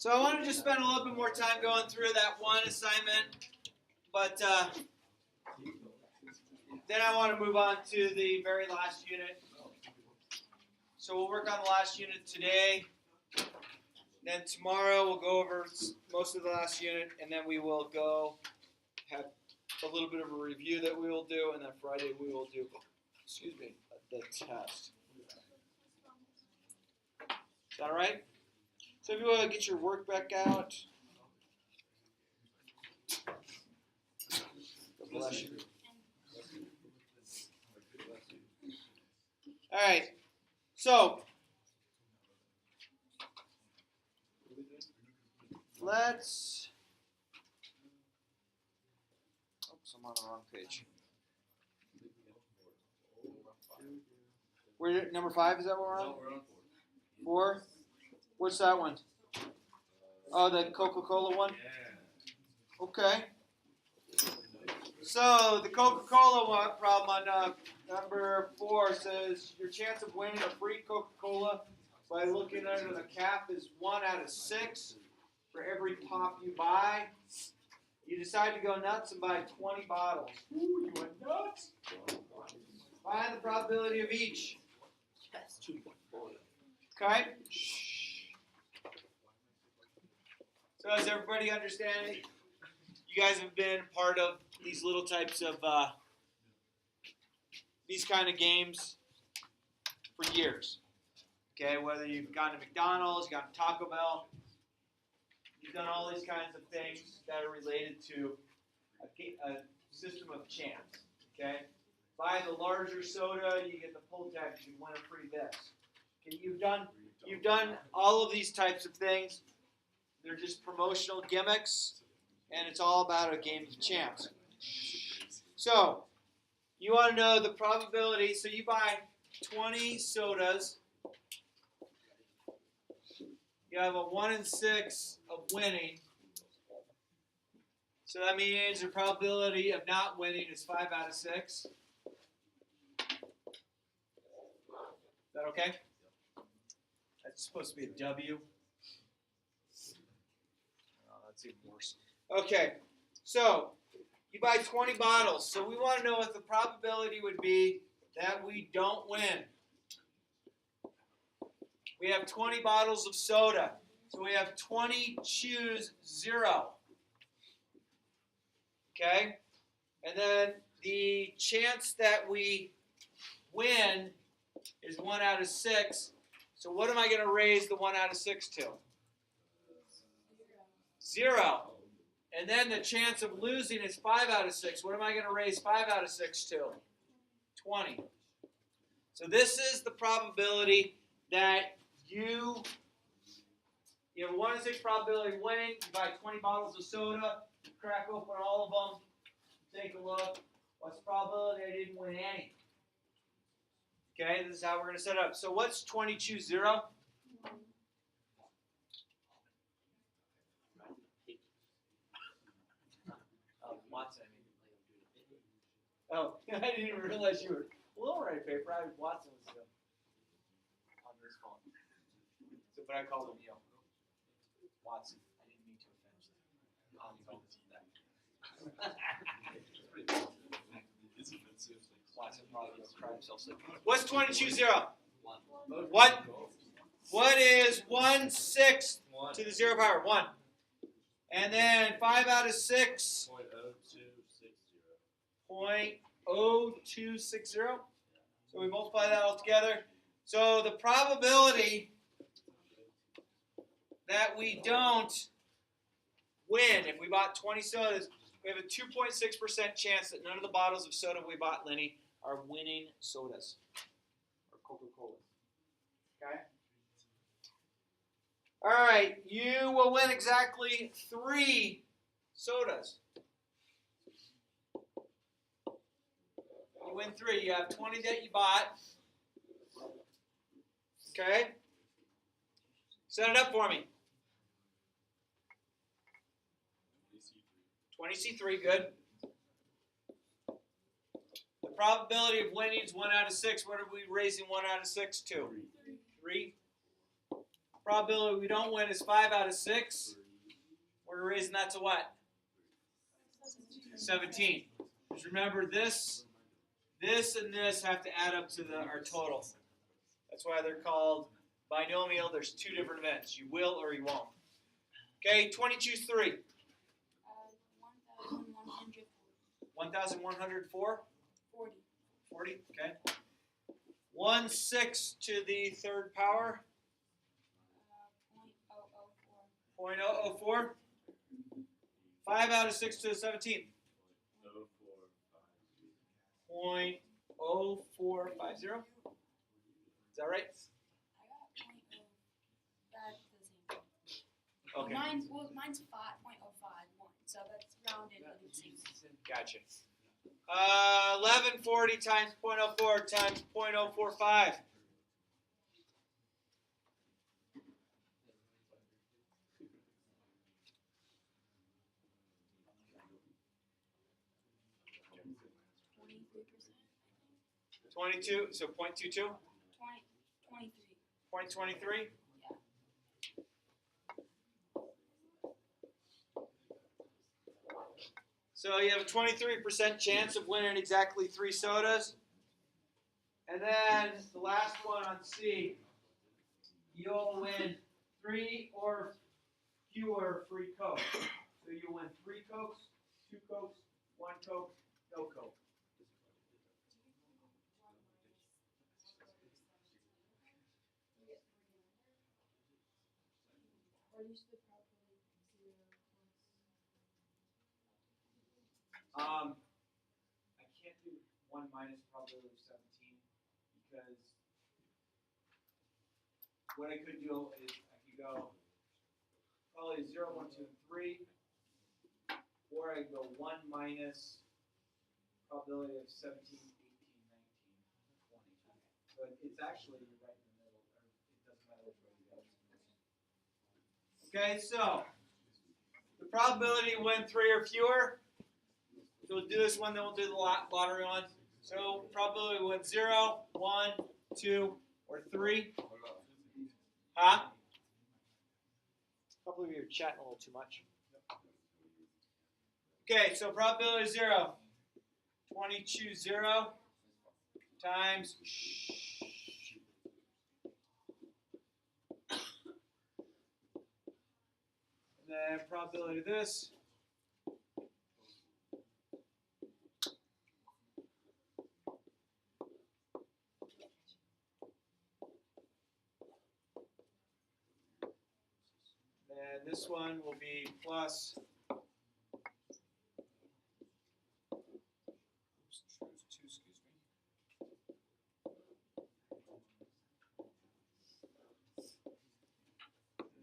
So I want to just spend a little bit more time going through that one assignment, but then I want to move on to the very last unit. So we'll work on the last unit today. Then tomorrow we'll go over most of the last unit, and then we will go have a little bit of a review that we will do, and then Friday we will do, the test. Is that all right? So if you want to get your work back out. God bless you. All right. So let's. Oops, I'm on the wrong page. We're at number 5. Is that what we're on? No, we're on 4. 4? What's that one? Oh, the Coca-Cola one? Yeah. Okay. So the Coca-Cola one problem on number 4 says your chance of winning a free Coca-Cola by looking under the cap is 1 out of 6 for every pop you buy. You decide to go nuts and buy 20 bottles. Ooh, you went nuts? Find the probability of each. Okay? So does everybody understand it? You guys have been part of these little types of, these kind of games for years. Okay, whether you've gone to McDonald's, you've gone to Taco Bell, you've done all these kinds of things that are related to a system of chance. Okay, buy the larger soda, you get the pull tab, you win a free this. Okay, you've done all of these types of things. They're just promotional gimmicks, and it's all about a game of chance. So, you want to know the probability. So you buy 20 sodas. You have a 1 in 6 of winning. So that means the probability of not winning is 5 out of 6. Is that okay? That's supposed to be a W. That's even worse. Okay, so you buy 20 bottles. So we want to know what the probability would be that we don't win. We have 20 bottles of soda. So we have 20 choose 0. Okay? And then the chance that we win is 1 out of 6. So what am I going to raise the 1 out of 6 to? 0. And then the chance of losing is 5 out of 6. What am I going to raise 5 out of 6 to? 20. So this is the probability that you have a 1 in 6 probability of winning. You buy 20 bottles of soda. You crack open all of them. Take a look. What's the probability I didn't win any? Okay, this is how we're going to set it up. So what's 20 choose 0? Watson. Oh, I didn't even realize you were a little right paper. Watson was on this phone. So, but I called him Watson. I didn't mean to offend you. Watson probably will cry himself sick. What's 20 choose 0? 1. What is 1/6 to the 0 power? 1. And then 5 out of 6. 0.0260. So we multiply that all together. So the probability that we don't win, if we bought 20 sodas, we have a 2.6% chance that none of the bottles of soda we bought, Lenny, are winning sodas or Coca-Cola. Okay? All right, you will win exactly 3 sodas. You win 3. You have 20 that you bought. Okay? Set it up for me. 20C3, good. The probability of winning is 1 out of 6. What are we raising 1 out of 6 to? 3. Probability we don't win is 5 out of 6. We're raising that to what? 17. Just remember this, and this have to add up to our total. That's why they're called binomial. There's two different events. You will or you won't. Okay, 20 choose 3. 1,104? 40, okay. 1/6 to the third power? 0.004. 5 out of 6 to the 17th? 0.0450. Is that right? Okay. Mine's 5.051, so that's rounded. Gotcha. 1140 times 0.04 times 0.045. $22, so 0.22? 0.23? Yeah. So you have a 23% chance of winning exactly 3 sodas. And then the last one on C, you'll win 3 or fewer free Cokes. So you'll win 3 Cokes, 2 Cokes, 1 Coke, no Coke. I can't do 1 minus probability of 17 because what I could do is I could go probably 0, 1, 2, and 3, or I could go 1 minus probability of 17, 18, 19, 20. But it's actually right in the middle. It doesn't matter which way you go. Okay, so the probability to win 3 or fewer. So we'll do this one, then we'll do the lottery one. So probability to win 0, 1, 2, or 3. Huh? A couple of you are chatting a little too much. Okay, so probability 0. 20 choose 0 times and then probability of this. And this one will be plus.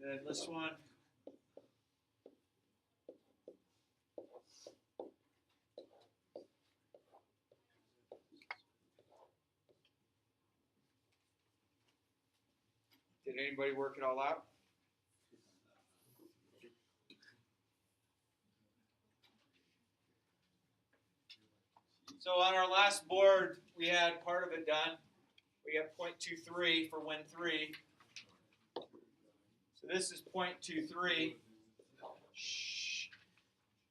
And then this one. Did anybody work it all out? So on our last board, we had part of it done. We got 0.23 for win 3. So this is 0.23.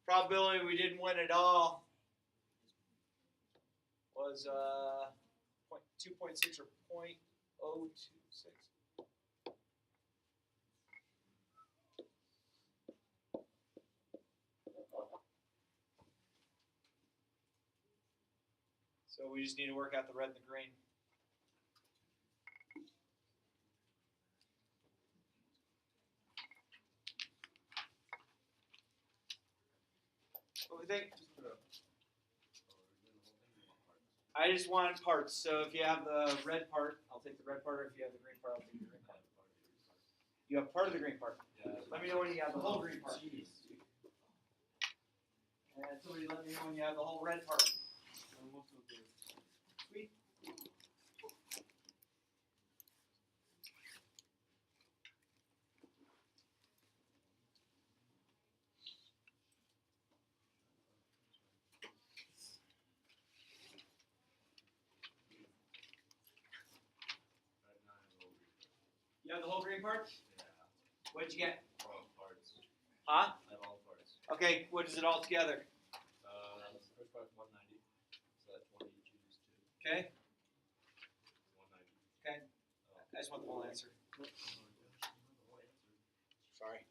Probability we didn't win at all was 2.6 or 0.026. So we just need to work out the red and the green. What do we think? I just wanted parts. So if you have the red part, I'll take the red part. Or if you have the green part, I'll take the green part. You have part of the green part. Let me know when you have the whole green part. And somebody let me know when you have the whole red part. Sweet. You have the whole green part? What'd you get? All parts. Huh? I have all parts. Okay, what is it all together? The first part's 190. So that's 1 each choose 2. Okay? 190. Okay. I just want the whole answer. Sorry.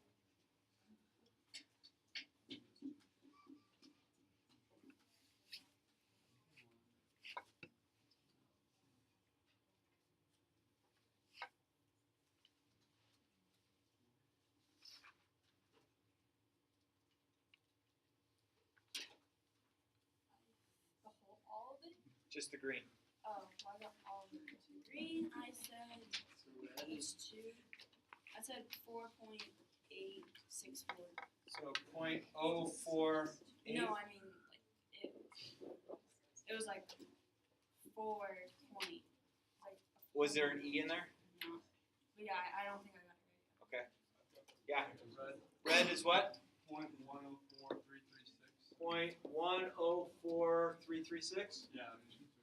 All of it? Just the green. Oh, well, I got all of it into green. I said it's 2. I said 4.864. So 0.048. No, I mean like it was like 4 point. Like Was there an E in there? No. But yeah, I don't think I got it right. Okay. Yeah. Red is what? 0.104336. Yeah.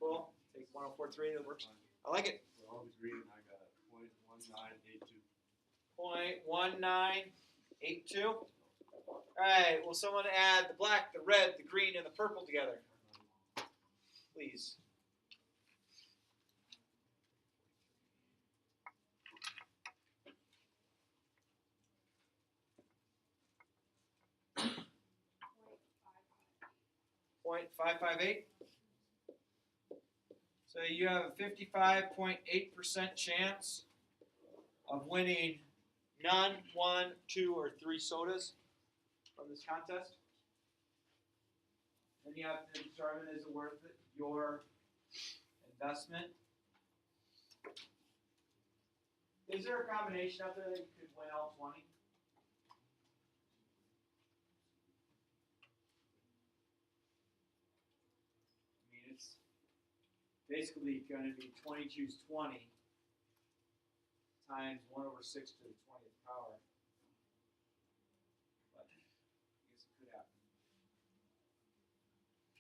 Cool. Take 1043. That works. I like it. For all the green, I got 0.1982. 0.1982. All right. Will someone add the black, the red, the green, and the purple together? Please. .558. So you have a 55.8% chance of winning none, 1, 2, or 3 sodas from this contest. Then you have to determine is it worth it, your investment. Is there a combination out there that you could win all 20? I mean, it's basically going to be 20 choose 20 times 1 over 6 to the 20th power. But I guess it could happen.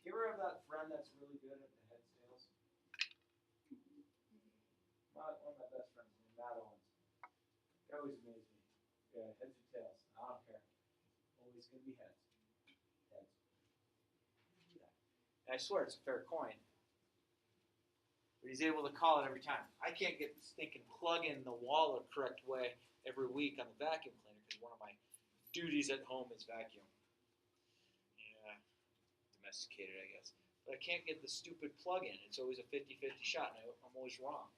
You ever have that friend that's really good at the heads tails? One of my best friends named Matt Owens. He always amazes me. Yeah, heads or tails. I don't care. Always going to be heads. Heads. And I swear it's a fair coin. But he's able to call it every time. I can't get this stinking plug in the wall the correct way every week on the vacuum cleaner because one of my duties at home is vacuum. Yeah, domesticated, I guess. But I can't get the stupid plug in. It's always a 50-50 shot, and I'm always wrong.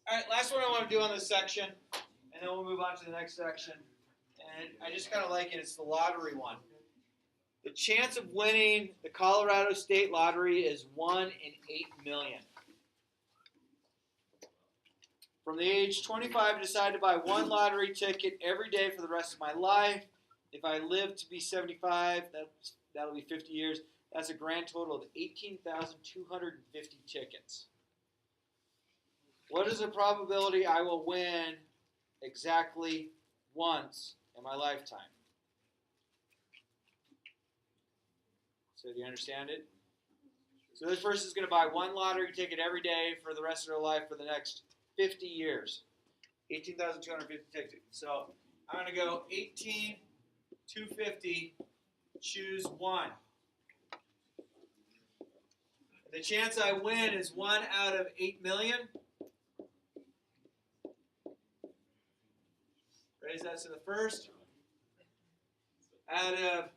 All right, last one I want to do on this section, and then we'll move on to the next section. And I just kind of like it. It's the lottery one. The chance of winning the Colorado State Lottery is 1 in 8 million. From the age 25, I decided to buy one lottery ticket every day for the rest of my life. If I live to be 75, that'll be 50 years. That's a grand total of 18,250 tickets. What is the probability I will win exactly once in my lifetime? So do you understand it? So this person is going to buy one lottery ticket every day for the rest of their life for the next 50 years. 18,250 tickets. So I'm going to go 18,250, choose 1. The chance I win is 1 out of 8 million. Raise that to the first. Out of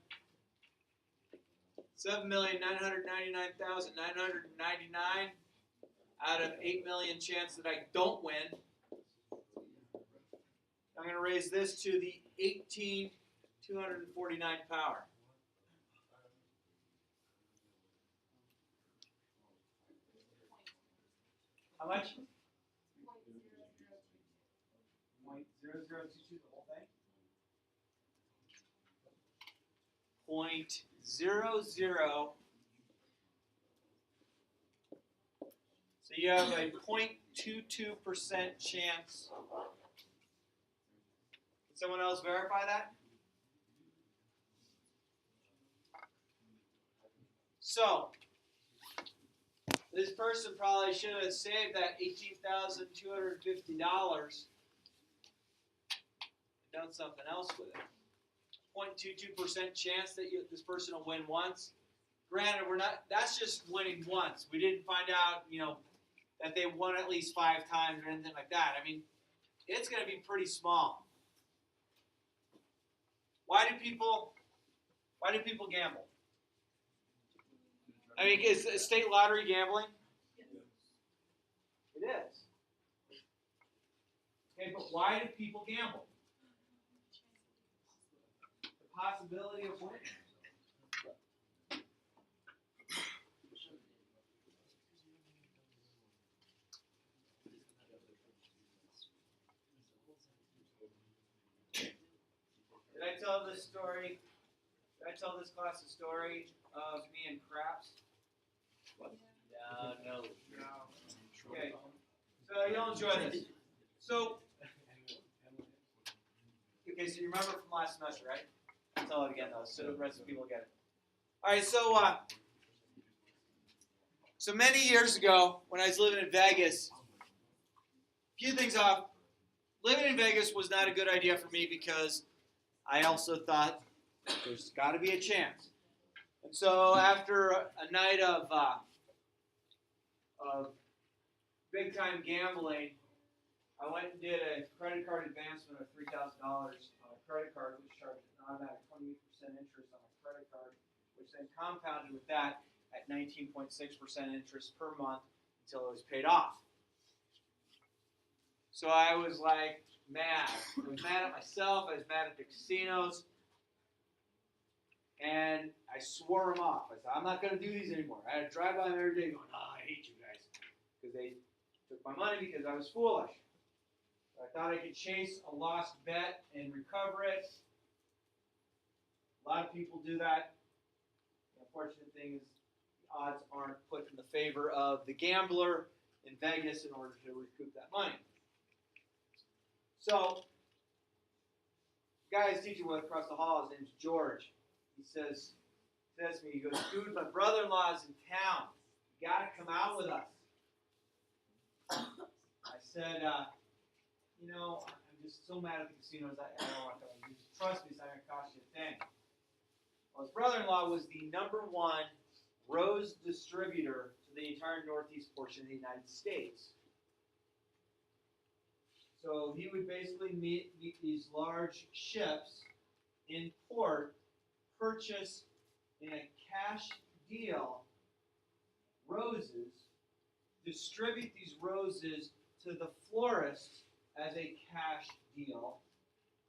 7,999,999 out of 8 million chance that I don't win. I'm going to raise this to the 18,249 power. How much? 0.0022, the whole thing? 0.00. So you have a 0.22% chance. Can someone else verify that? So, this person probably should have saved that $18,250 done something else with it. 0.22% chance that this person will win once. Granted, that's just winning once. We didn't find out, that they won at least 5 times or anything like that. I mean, it's going to be pretty small. Why do people gamble? I mean, is state lottery gambling? It is. Okay, but why do people gamble? The possibility of winning. Did I tell this story? Did I tell this class a story of me and craps? No. Okay. So you'll enjoy this. So you remember from last semester, right? I'll tell it again though, so the rest of the people get it. All right. So many years ago, when I was living in Vegas, a few things off. Living in Vegas was not a good idea for me because I also thought there's got to be a chance. And so after a night of big-time gambling, I went and did a credit card advancement of $3,000 on a credit card, which charged an automatic 28% interest on a credit card, which then compounded with that at 19.6% interest per month until it was paid off. So I was like mad. I was mad at myself. I was mad at the casinos. And I swore them off. I said, I'm not going to do these anymore. I had to drive by them every day going, I hate you guys. Because they took my money because I was foolish. I thought I could chase a lost bet and recover it. A lot of people do that. The unfortunate thing is the odds aren't put in the favor of the gambler in Vegas in order to recoup that money. So, the guy I was teaching with across the hall, his name's George. He says to me, he goes, dude, my brother-in-law's in town. You got to come out with us. I said, I'm just so mad at the casinos, I don't want to come. He said, trust me, it's not going to cost you a thing. Well, his brother-in-law was the #1 rose distributor to the entire northeast portion of the United States. So he would basically meet these large ships in port, purchase in a cash deal roses, distribute these roses to the florists as a cash deal.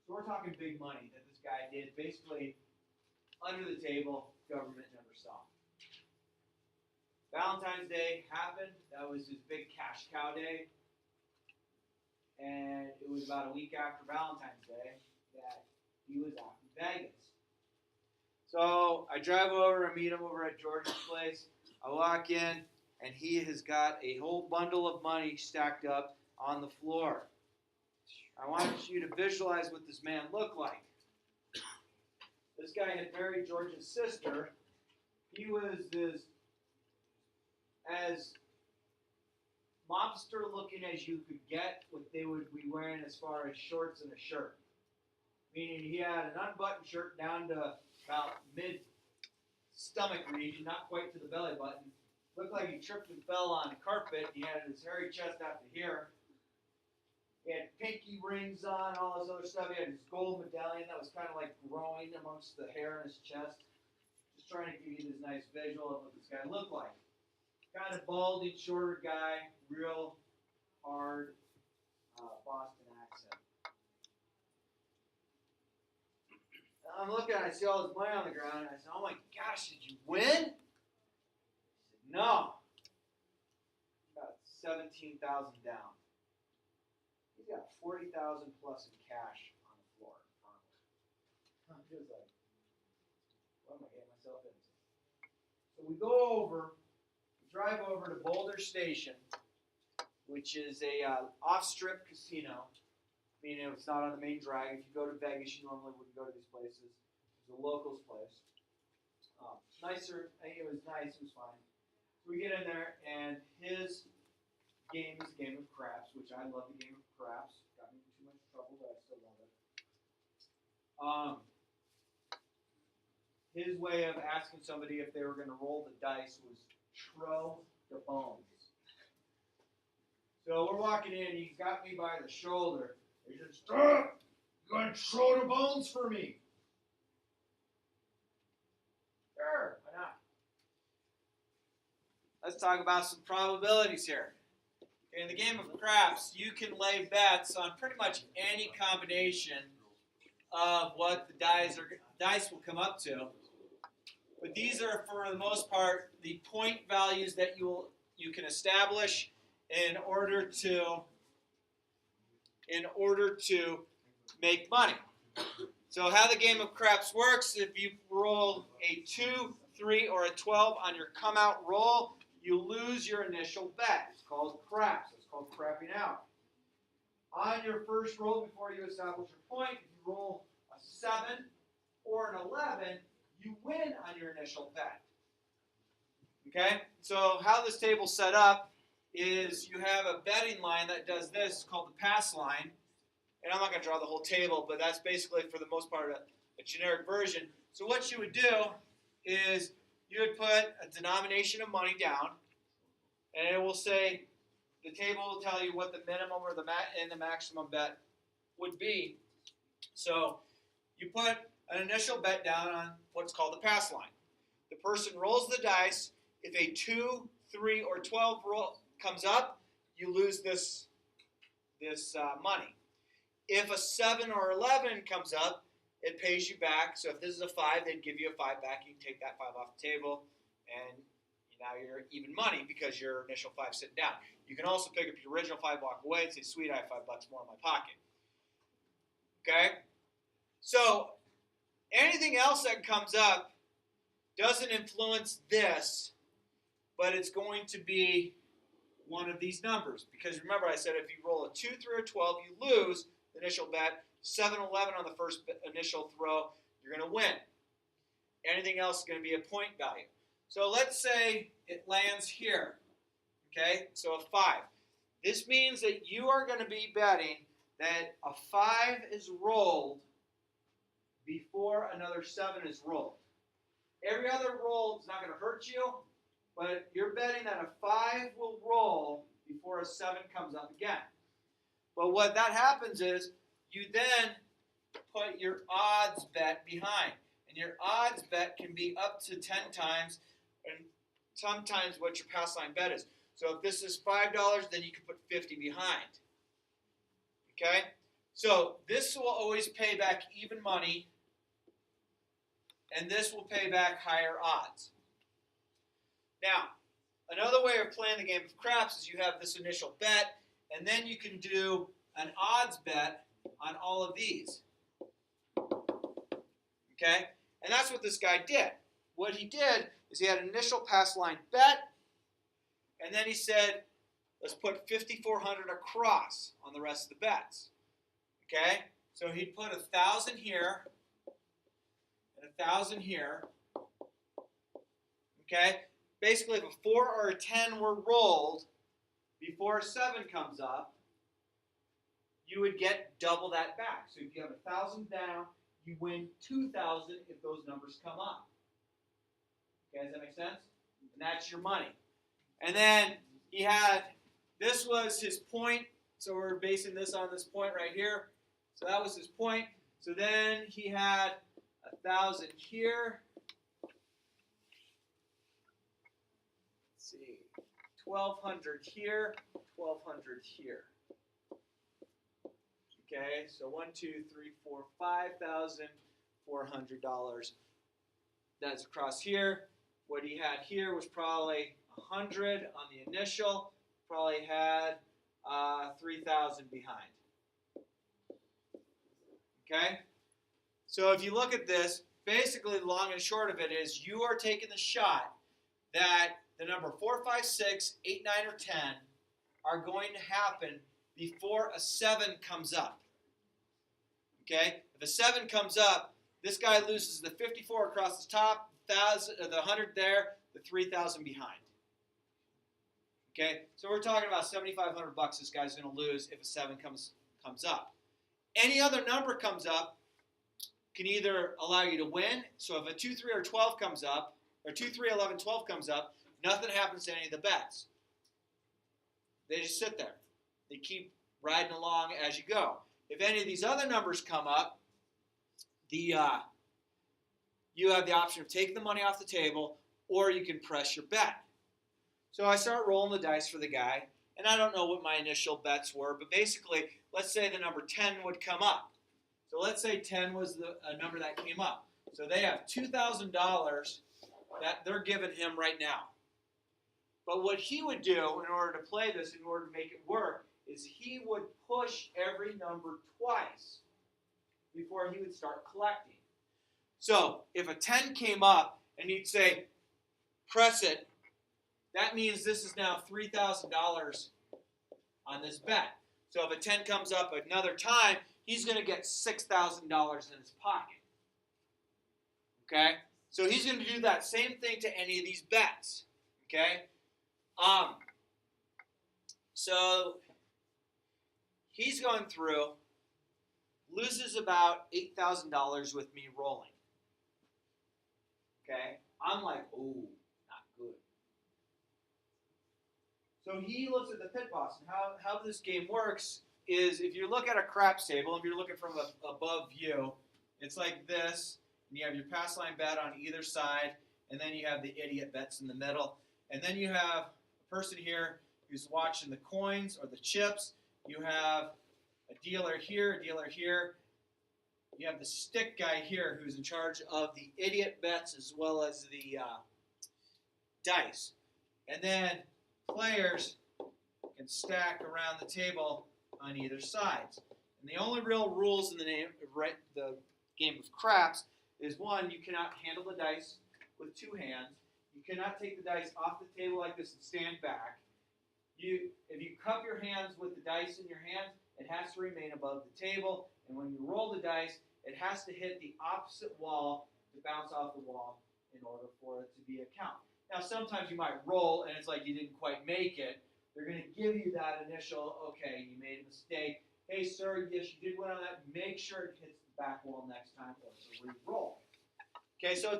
So we're talking big money that this guy did, basically under the table, government never saw. Valentine's Day happened. That was his big cash cow day. And it was about a week after Valentine's Day that he was out in Vegas. So I drive over and meet him over at George's place. I walk in, and he has got a whole bundle of money stacked up on the floor. I want you to visualize what this man looked like. This guy had married George's sister. He was as mobster looking as you could get what they would be wearing as far as shorts and a shirt. Meaning he had an unbuttoned shirt down to about mid-stomach region, not quite to the belly button. Looked like he tripped and fell on the carpet. He had his hairy chest out to here. He had pinky rings on, all this other stuff. He had his gold medallion that was kind of like growing amongst the hair in his chest. Just trying to give you this nice visual of what this guy looked like. Kind of baldy, shorter guy, real hard Boston accent. I'm looking, I see all this money on the ground, and I said, oh my gosh, did you win? He said, no. About 17,000 down. He's got 40,000 plus in cash on the floor in front of him. I'm just like, what am I getting myself into? So we drive over to Boulder Station, which is a off-strip casino. Meaning it's not on the main drag. If you go to Vegas, you normally wouldn't go to these places. It's a locals place. Nicer. I think it was nice. It was fine. So we get in there, and his game is a game of craps, which I love the game of craps. Got me in too much trouble, but I still love it. his way of asking somebody if they were going to roll the dice was throw the bones. So we're walking in, he's got me by the shoulder. He says, "Stop! You're going to throw the bones for me." Sure, why not? Let's talk about some probabilities here. In the game of craps, you can lay bets on pretty much any combination of what the dice will come up to. But these are, for the most part, the point values that you can establish in order to make money. So how the game of craps works, if you roll a 2, 3, or a 12 on your come out roll, you lose your initial bet. It's called craps. It's called crapping out. On your first roll, before you establish your point, if you roll a 7 or an 11, you win on your initial bet. Okay? So how this table's set up is you have a betting line that does this, called the pass line. And I'm not going to draw the whole table, but that's basically, for the most part, a generic version. So what you would do is you would put a denomination of money down, and it will say, the table will tell you what the minimum or the maximum bet would be. So you put an initial bet down on what's called the pass line. The person rolls the dice. If a 2, 3, or 12 roll comes up, you lose this money. If a 7 or 11 comes up, it pays you back. So if this is a 5, they'd give you a 5 back. You can take that 5 off the table, and now you're even money because your initial 5 is sitting down. You can also pick up your original 5, walk away, and say, "Sweet, I have $5 more in my pocket." Okay? So anything else that comes up doesn't influence this, but it's going to be one of these numbers. Because remember, I said if you roll a 2, 3, or 12, you lose the initial bet. 7, 11 on the first initial throw, you're going to win. Anything else is going to be a point value. So let's say it lands here. Okay, so a 5. This means that you are going to be betting that a 5 is rolled before another 7 is rolled. Every other roll is not going to hurt you, but you're betting that a 5 will roll before a 7 comes up again. But what that happens is you then put your odds bet behind. And your odds bet can be up to 10 times, and sometimes what your pass line bet is. So if this is $5, then you can put 50 behind. Okay? So this will always pay back even money, and this will pay back higher odds. Now, another way of playing the game of craps is you have this initial bet, and then you can do an odds bet on all of these. Okay? And that's what this guy did. What he did is he had an initial pass line bet, and then he said, let's put 5,400 across on the rest of the bets. Okay? So he'd put 1,000 here and 1,000 here. Okay? Basically, if a 4 or a 10 were rolled before a 7 comes up, you would get double that back. So if you have 1,000 down, you win 2,000 if those numbers come up. Okay, does that make sense? And that's your money. And then he had, this was his point, so we're basing this on this point right here. So that was his point. So then he had 1,000 here. Let's see, 1,200 here, 1,200 here. Okay, so 1, 2, 3, 4, $5,400. That's across here. What he had here was probably 100 on the initial. Probably had 3,000 behind. Okay? So if you look at this, basically the long and short of it is you are taking the shot that the number 4, 5, 6, 8, 9, or 10 are going to happen before a 7 comes up. Okay? If a 7 comes up, this guy loses the 54 across the top, the 100 there, the 3,000 behind. Okay? So we're talking about $7,500 this guy's going to lose if a 7 comes up. Any other number comes up, can either allow you to win. So if a 2, 3, or 12 comes up, or 2, 3, 11, 12 comes up, nothing happens to any of the bets. They just sit there. They keep riding along as you go. If any of these other numbers come up, you have the option of taking the money off the table, or you can press your bet. So I start rolling the dice for the guy, and I don't know what my initial bets were, but basically, let's say the number 10 would come up. So let's say 10 was a number that came up. So they have $2,000 that they're giving him right now. But what he would do in order to play this, in order to make it work, is he would push every number twice before he would start collecting. So if a 10 came up and he'd say, press it, that means this is now $3,000 on this bet. So if a 10 comes up another time, he's going to get $6,000 in his pocket. Okay? So he's going to do that same thing to any of these bets. Okay? So he's going through, loses about $8,000 with me rolling. Okay? I'm like, oh, not good. So he looks at the pit boss, and how this game works is if you look at a craps table, if you're looking from above view, it's like this, and you have your pass line bet on either side, and then you have the idiot bets in the middle, and then you have a person here who's watching the coins or the chips. You have a dealer here, You have the stick guy here who's in charge of the idiot bets as well as the dice. And then players can stack around the table on either side. And the only real rules in the game of craps is, one, you cannot handle the dice with two hands. You cannot take the dice off the table like this and stand back. If you cup your hands with the dice in your hand, it has to remain above the table. And when you roll the dice, it has to hit the opposite wall to bounce off the wall in order for it to be a count. Now, sometimes you might roll and it's like you didn't quite make it. They're going to give you that initial, okay, you made a mistake. Hey, sir, yes, you did win on that. Make sure it hits the back wall next time or it's a re-roll. Okay, so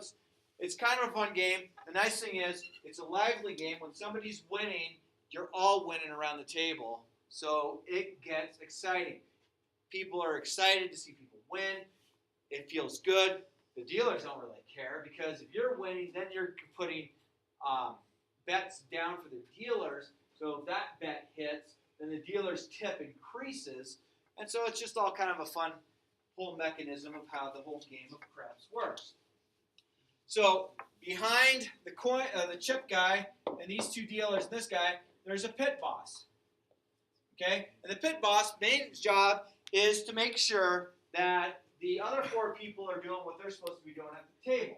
it's kind of a fun game. The nice thing is it's a lively game. When somebody's winning, you're all winning around the table. So it gets exciting. People are excited to see people win. It feels good. The dealers don't really care because if you're winning, then you're putting bets down for the dealers. So if that bet hits, then the dealer's tip increases. And so it's just all kind of a fun whole mechanism of how the whole game of craps works. So behind the chip guy and these two dealers and this guy, there's a pit boss. Okay? And the pit boss' main job is to make sure that the other four people are doing what they're supposed to be doing at the table.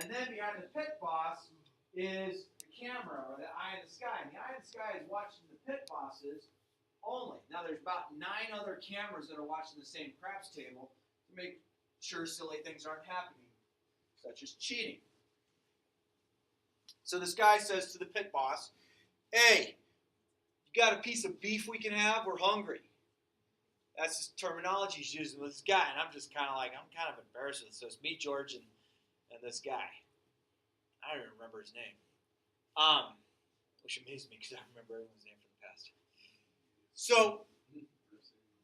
And then behind the pit boss is the camera, or the eye in the sky. And the eye in the sky is watching the pit bosses only. Now, there's about 9 other cameras that are watching the same craps table to make sure silly things aren't happening, such as cheating. So this guy says to the pit boss, hey, you got a piece of beef we can have? We're hungry. That's his terminology he's using with this guy. And I'm just kind of like, I'm kind of embarrassed with this. So it's me, George, and this guy. I don't even remember his name. Which amazed me because I remember everyone's name from the past. So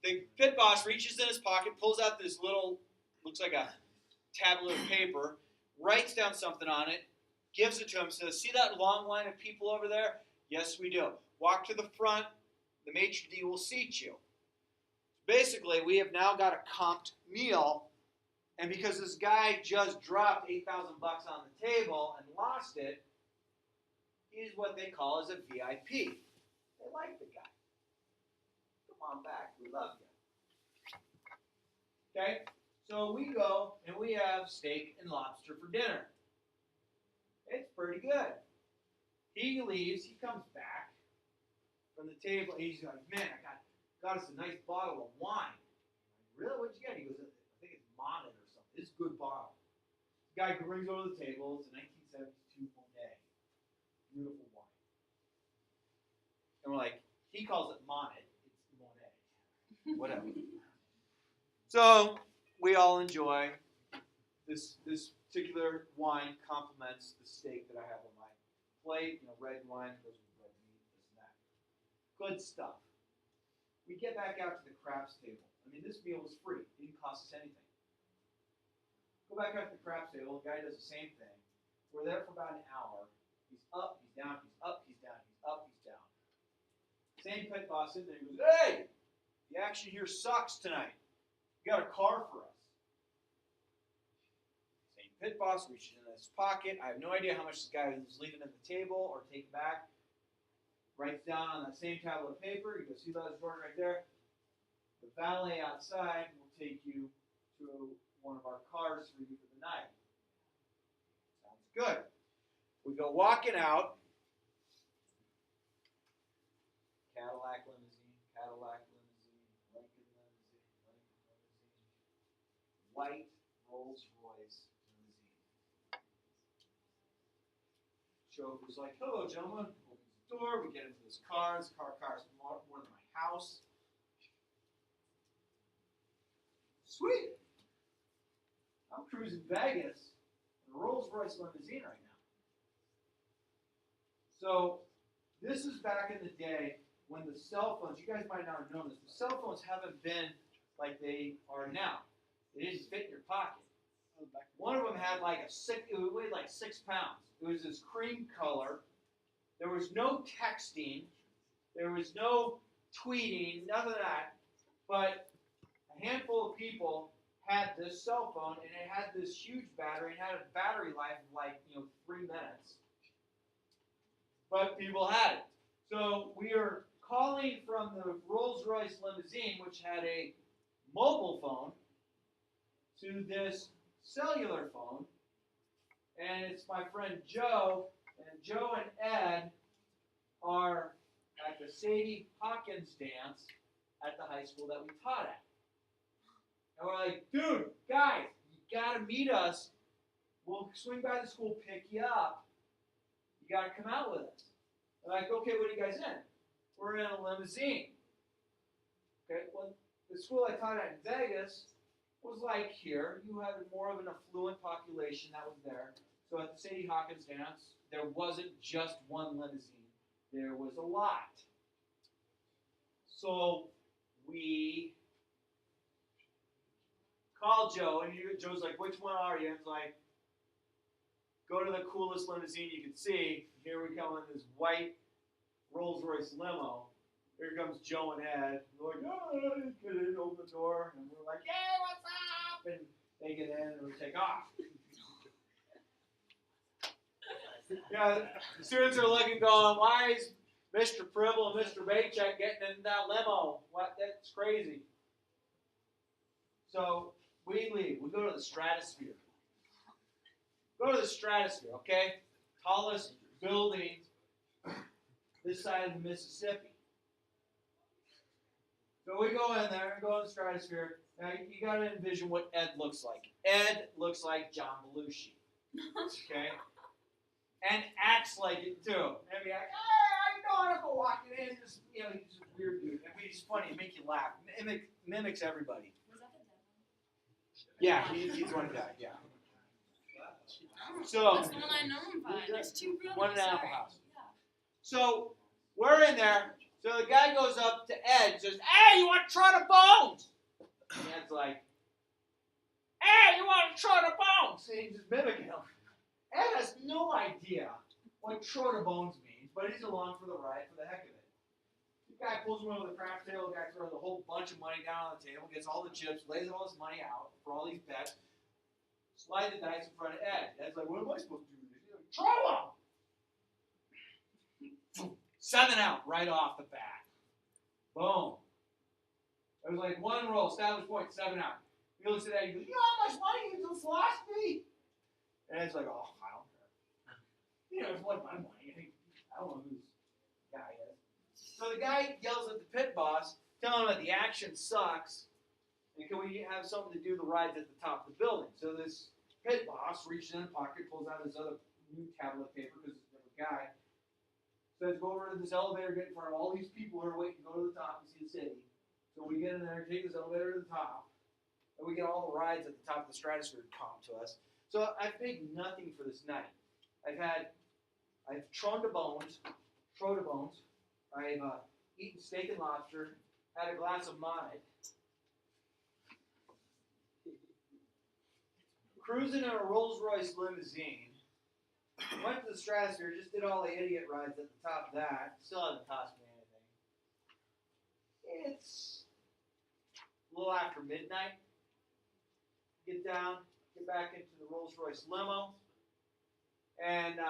the pit boss reaches in his pocket, pulls out this little, looks like a tablet of paper, writes down something on it, gives it to him, says, see that long line of people over there? Yes, we do. Walk to the front. The maitre d' will seat you. Basically, we have now got a comped meal, and because this guy just dropped $8,000 on the table and lost it, he's what they call as a VIP. They like the guy. Come on back. We love you. Okay? So we go, and we have steak and lobster for dinner. It's pretty good. He leaves. He comes back from the table. He's like, man, I got us a nice bottle of wine. Really? What'd you get? He goes, I think it's Monet or something. It's a good bottle. The guy brings over the table. It's a 1972 Monet. Beautiful wine. And we're like, he calls it Monet. It's Monet. Whatever. So we all enjoy. This particular wine complements the steak that I have on my plate. You know, red wine goes with red meat, this and that. Good stuff. We get back out to the craps table. I mean, this meal was free. It didn't cost us anything. Go back out to the craps table. The guy does the same thing. We're there for about an hour. He's up, he's down, he's up, he's down, he's up, he's down. Same pit boss in there. He goes, hey, the action here sucks tonight. You got a car for us. Same pit boss reaches in his pocket. I have no idea how much this guy was leaving at the table or taking back. Writes down on that same tablet of paper. He goes, see that Jordan right there? The valet outside will take you to one of our cars for you for the night. Sounds good. We go walking out. Cadillac limousine, Cadillac limousine, Lincoln limousine, Lincoln limousine. White Rolls Royce limousine. Chauffeur's like, hello, gentlemen. Opens the door. We get into this car. This car costs more than my house. Sweet. I'm cruising Vegas in a Rolls Royce limousine right now. So this is back in the day when the cell phones, you guys might not have known this, the cell phones haven't been like they are now. They didn't fit in your pocket. One of them had like it weighed like 6 pounds. It was this cream color. There was no texting. There was no tweeting, none of that. But a handful of people had this cell phone, and it had this huge battery. It had a battery life of like 3 minutes. But people had it. So we are calling from the Rolls-Royce limousine, which had a mobile phone, to this cellular phone. And it's my friend Joe. And Joe and Ed are at the Sadie Hawkins dance at the high school that we taught at. And we're like, dude, guys, you got to meet us. We'll swing by the school, pick you up. You got to come out with us. They're like, okay, what are you guys in? We're in a limousine. Okay, well, the school I taught at in Vegas was like here. You had more of an affluent population that was there. So at the Sadie Hawkins dance, there wasn't just one limousine. There was a lot. So we called Joe, and Joe's like, which one are you? And it's like, go to the coolest limousine you can see. Here we come in this white Rolls-Royce limo. Here comes Joe and Ed. We're like, oh, get in, open the door. And we're like, hey, what's up? And they get in, and we take off. The students are looking, going, why is Mr. Pribble and Mr. Baycheck getting in that limo? What? That's crazy. So we leave. We go to the stratosphere. Go to the stratosphere, okay? Tallest building this side of the Mississippi. So we go in there and go in the stratosphere. Now you got to envision what Ed looks like. Ed looks like John Belushi, okay? And acts like it too. And be like, hey, how you doing? I'll go walking in. Just, he's just a weird dude. I mean, he's funny. He make you laugh. Mimics everybody. Was that the devil? Yeah, he's one guy. Yeah. So That's the one I know him by. There's two brothers. One in Apple sorry. House. Yeah. So we're in there. So the guy goes up to Ed and says, hey, you want to try the bones? And Ed's like, hey, you want to try the bones? And he's just mimicking him. Ed has no idea what Trotter Bones means, but he's along for the ride for the heck of it. The guy pulls him over the craft table, the guy throws a whole bunch of money down on the table, gets all the chips, lays all his money out for all these bets, slide the dice in front of Ed. Ed's like, what am I supposed to do with this? He's like, throw him! 7 out right off the bat. Boom. It was like one roll, established point, 7 out. He looks at Ed, he goes, you know how much money you just lost me? And Ed's like, oh, I don't care. It's like my money. I don't know who this guy is. So the guy yells at the pit boss, telling him that the action sucks, and can we have something to do the rides at the top of the building? So this pit boss reaches in his pocket, pulls out his other new tablet paper, because it's a different guy, says, go over to this elevator, get in front of all these people who are waiting to go to the top and see the city. So we get in there, take this elevator to the top. And we get all the rides at the top of the stratosphere comp to us. So I've paid nothing for this night. I've troned to bones. I've eaten steak and lobster, had a glass of Mai, cruising in a Rolls-Royce limousine, went to the stratosphere, just did all the idiot rides at the top of that. Still hasn't cost me anything. It's a little after midnight. Get back into the Rolls-Royce limo, and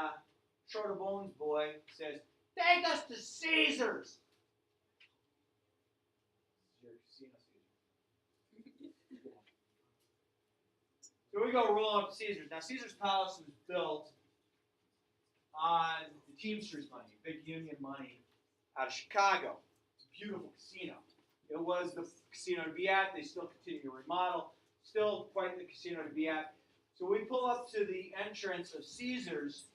Short of Bones boy says, "Take us to Caesars." Your casino, Caesar. So we go rolling up to Caesars. Now Caesar's Palace was built on the Teamsters money, big union money out of Chicago. It's a beautiful casino. It was the casino to be at. They still continue to remodel. Still quite the casino to be at. So we pull up to the entrance of Caesars.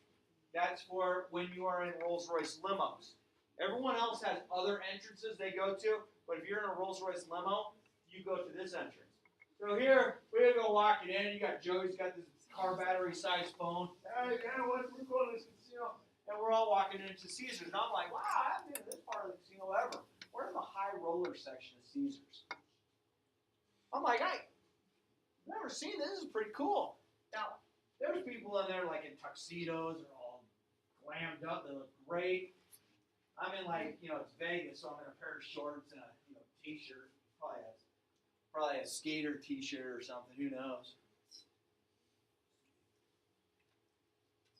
That's for when you are in Rolls-Royce limos. Everyone else has other entrances they go to, but if you're in a Rolls-Royce limo, you go to this entrance. So here, we go walking in. You got Joey's got this car battery-sized phone. Hey, we're going to this casino. And we're all walking into Caesars. And I'm like, wow, I haven't been to this part of the casino ever. We're in the high roller section of Caesars. I'm like, I've never seen this. This is pretty cool. Now, there's people in there like in tuxedos or all glammed up. They look great. I'm in it's Vegas, so I'm in a pair of shorts and a t-shirt. Probably a skater t-shirt or something. Who knows?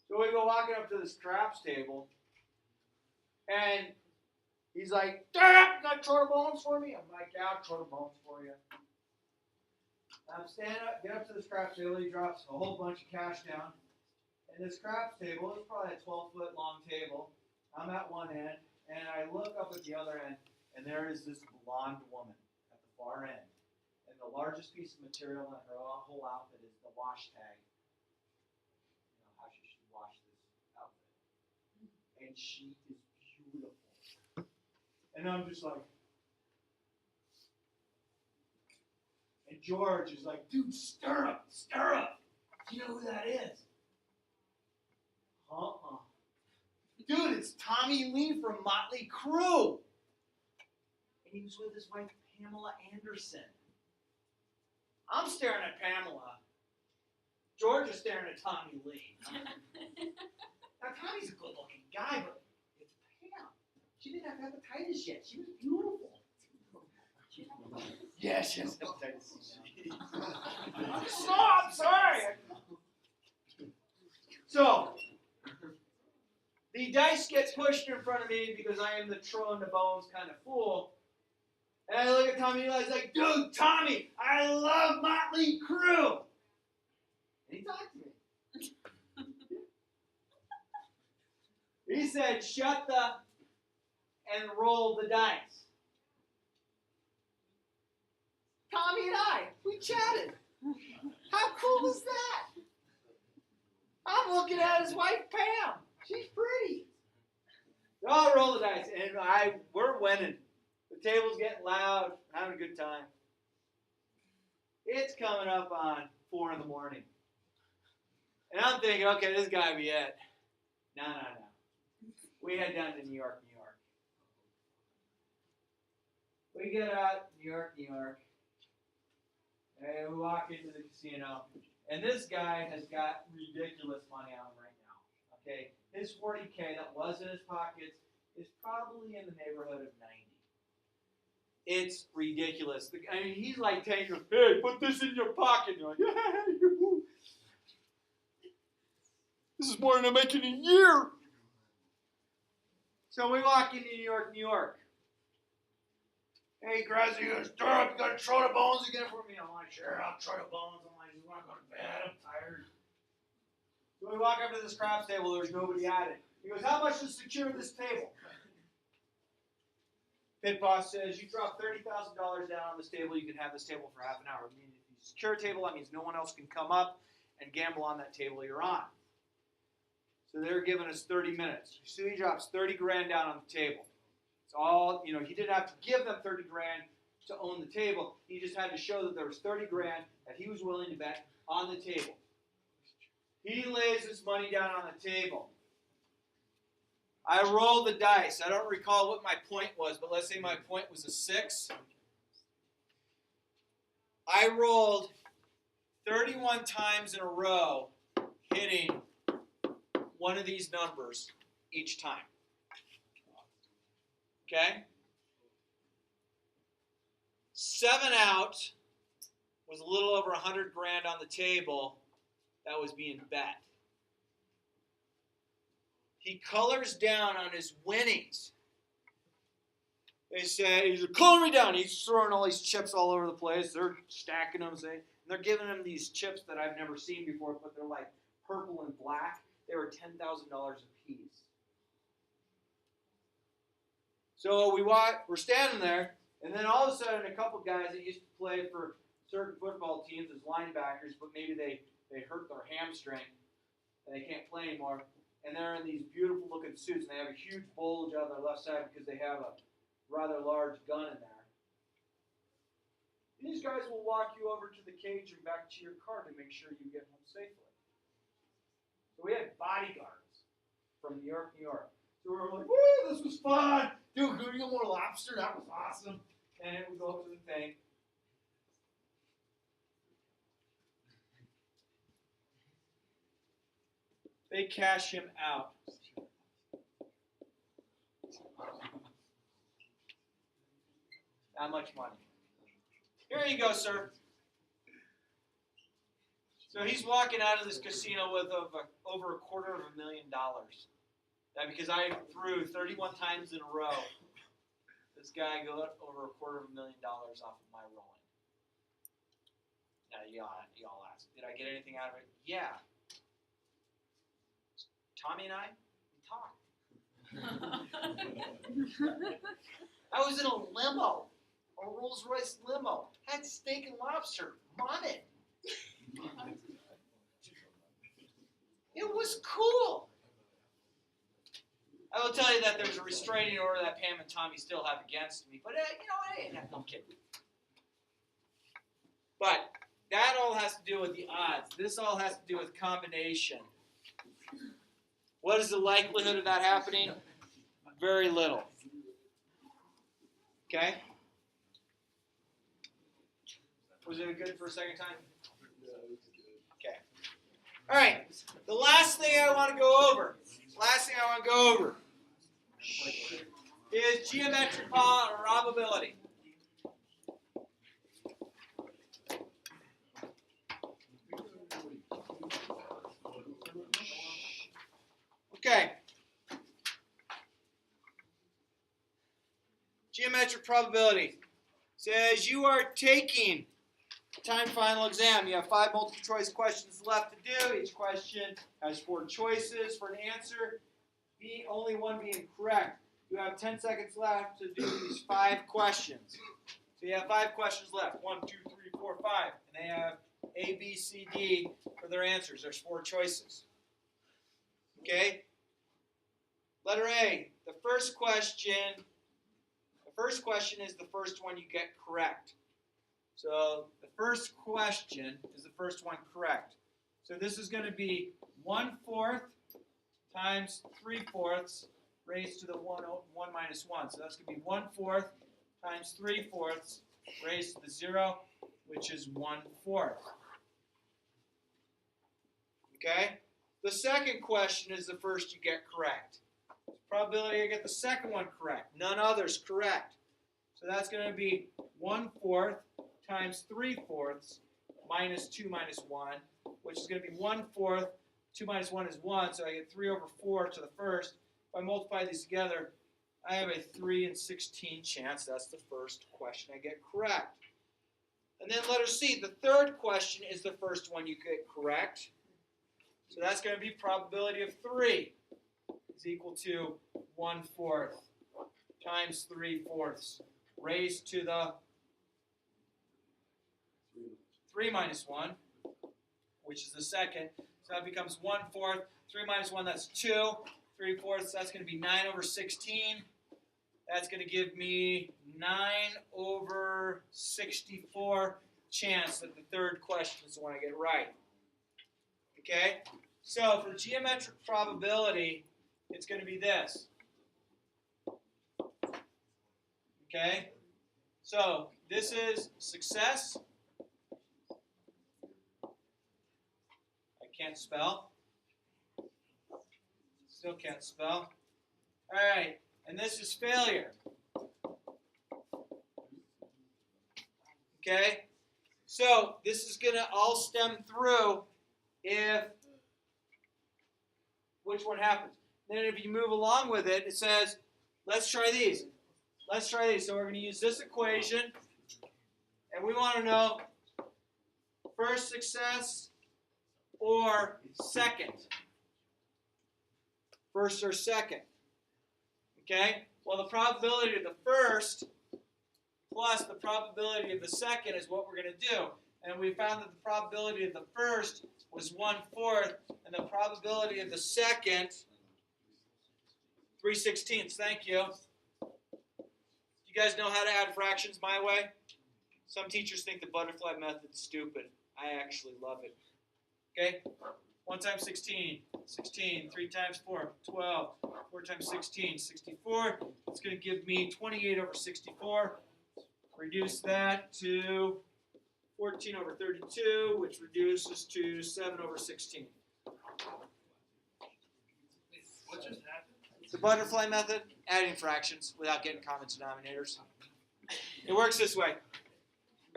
So we go walking up to this craps table, and he's like, "Dad, you got Short of Bones for me?" I'm like, "Yeah, Short of Bones for you." I'm standing up, get up to this craps table. He drops a whole bunch of cash down. And this craps table is probably a 12-foot long table. I'm at one end, and I look up at the other end, and there is this blonde woman at the far end. And the largest piece of material in her whole outfit is the wash tag. How she should wash this outfit. And she is beautiful. And I'm just like, and George is like, "Dude, stir up. Do you know who that is?" Dude, it's Tommy Lee from Motley Crue. And he was with his wife, Pamela Anderson. I'm staring at Pamela. George is staring at Tommy Lee. Now, Tommy's a good-looking guy, but it's Pam. She didn't have hepatitis yet. She was beautiful. Yeah, she has hepatitis. I'm sorry. So, the dice gets pushed in front of me because I am the throw in the bones kind of fool. And I look at Tommy and he's like, "Dude, Tommy, I love Motley Crue." And he talked to me. He said, "Shut the and roll the dice." Tommy and I, we chatted. How cool is that? I'm looking at his wife, Pam. She's pretty. Oh, roll the dice. And we're winning. The table's getting loud. Having a good time. It's coming up on 4 in the morning. And I'm thinking, okay, this got to be it. No. We head down to New York. We get out, New York. And we walk into the casino. And this guy has got ridiculous money on him right now. Okay? His $40K that was in his pockets is probably in the neighborhood of 90. It's ridiculous. He's like taking, "Hey, put this in your pocket." And you're like, "Yeah, this is more than I make in a year." So we walk into New York. "Hey, Grazi, you got to throw the bones again for me?" I'm like, "Sure, I'll throw the bones." I'm like, "You want to go to bed? I'm tired." So we walk up to this craps table. There's nobody at it. He goes, "How much to secure this table?" Pit boss says, "You drop $30,000 down on this table, you can have this table for half an hour." I mean, if you secure a table, that means no one else can come up and gamble on that table you're on. So they're giving us 30 minutes. So he drops 30 grand down on the table. It's all, he didn't have to give them 30 grand. to own the table. He just had to show that there was 30 grand that he was willing to bet on the table. He lays his money down on the table. I roll the dice. I don't recall what my point was, but let's say my point was a 6. I rolled 31 times in a row, hitting one of these numbers each time. Okay? 7 out was a little over 100 grand on the table that was being bet. He colors down on his winnings. They say, he's coloring me down. He's throwing all these chips all over the place. They're stacking them, and they're giving him these chips that I've never seen before, but they're like purple and black. They were $10,000 a piece. So we're standing there, and then all of a sudden, a couple guys that used to play for certain football teams as linebackers, but maybe they hurt their hamstring and they can't play anymore. And they're in these beautiful looking suits, and they have a huge bulge on their left side because they have a rather large gun in there. These guys will walk you over to the cage and back to your car to make sure you get home safely. So we had bodyguards from New York, New York. So we were like, woo, this was fun. Dude, could we get more lobster? That was awesome. And we go up to the thing. They cash him out. Not much money. Here you go, sir. So he's walking out of this casino with over $250,000. That because I threw 31 times in a row. This guy got over $250,000 off of my rolling. Now y'all ask, did I get anything out of it? Yeah. Tommy and I, we talked. I was in a limo, a Rolls Royce limo. Had steak and lobster on it. It was cool. I will tell you that there's a restraining order that Pam and Tommy still have against me, but I ain't no kidding. But that all has to do with the odds. This all has to do with combination. What is the likelihood of that happening? Very little. Okay? Was it good for a second time? Okay. All right. The last thing I want to go over is geometric probability. Okay. Geometric probability says you are taking a timed final exam. You have 5 multiple choice questions left to do. Each question has 4 choices for an answer, only one being correct. You have 10 seconds left to do these 5 questions. So you have 5 questions left. 1, 2, 3, 4, 5. And they have A, B, C, D for their answers. There's 4 choices. Okay? Letter A, the first question is the first one you get correct. So the first question is the first one correct. So this is going to be 1/4 times 3/4 raised to the 1 minus 1. So that's going to be 1/4 times 3/4 raised to the 0, which is 1/4. Okay? The second question is the first you get correct. Probability I get the second one correct. None others correct. So that's going to be 1/4 times 3/4 minus 2 minus 1, which is going to be 1/4. 2 minus 1 is 1, so I get 3/4 to the first. If I multiply these together, I have a 3 in 16 chance. That's the first question I get correct. And then letter C, the third question is the first one you get correct. So that's going to be probability of 3 is equal to 1/4 times 3/4 raised to the 3 minus 1, which is the second. So that becomes 1/4. 3 minus 1, that's 2. 3/4, that's going to be 9/16. That's going to give me 9/64 chance that the third question is the one I get right. Okay? So for geometric probability, it's going to be this. Okay? So this is success. I can't spell. Still can't spell. All right. And this is failure. Okay? So this is going to all stem through if which one happens. Then if you move along with it, it says, let's try these. Let's try these. So we're going to use this equation, and we want to know first success or second. First or second. Okay? Well, the probability of the first plus the probability of the second is what we're going to do. And we found that the probability of the first was 1/4, and the probability of the second, 3/16. Thank you. You guys know how to add fractions my way? Some teachers think the butterfly method is stupid. I actually love it. Okay? 1 times 16, 16. 3 times 4, 12. 4 times 16, 64. It's going to give me 28/64. Reduce that to 14/32, which reduces to 7/16. What just happened? The butterfly method, adding fractions without getting common denominators. It works this way.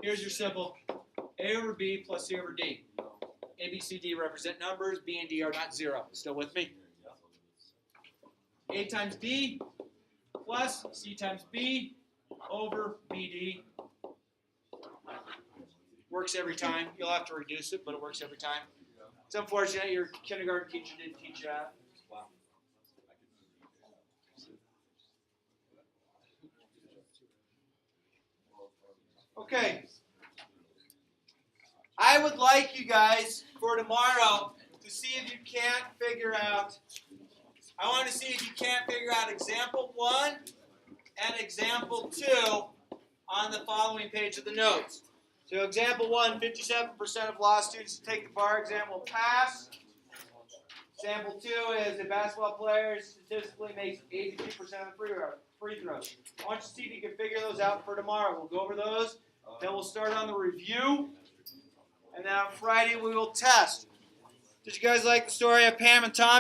Here's your symbol. A over B plus C over D. A, B, C, D represent numbers. B and D are not zero. Still with me? A times B plus C times B over BD. Works every time. You'll have to reduce it, but it works every time. It's unfortunate your kindergarten teacher didn't teach you that. Okay. I would like you guys for tomorrow to see if you can't figure out, I want to see if you can't figure out example 1 and example 2 on the following page of the notes. So example 1, 57% of law students who take the bar exam will pass. Example 2 is a basketball player statistically makes 82% of the free throws. I want you to see if you can figure those out for tomorrow. We'll go over those. Then we'll start on the review. And then on Friday we will test. Did you guys like the story of Pam and Tommy?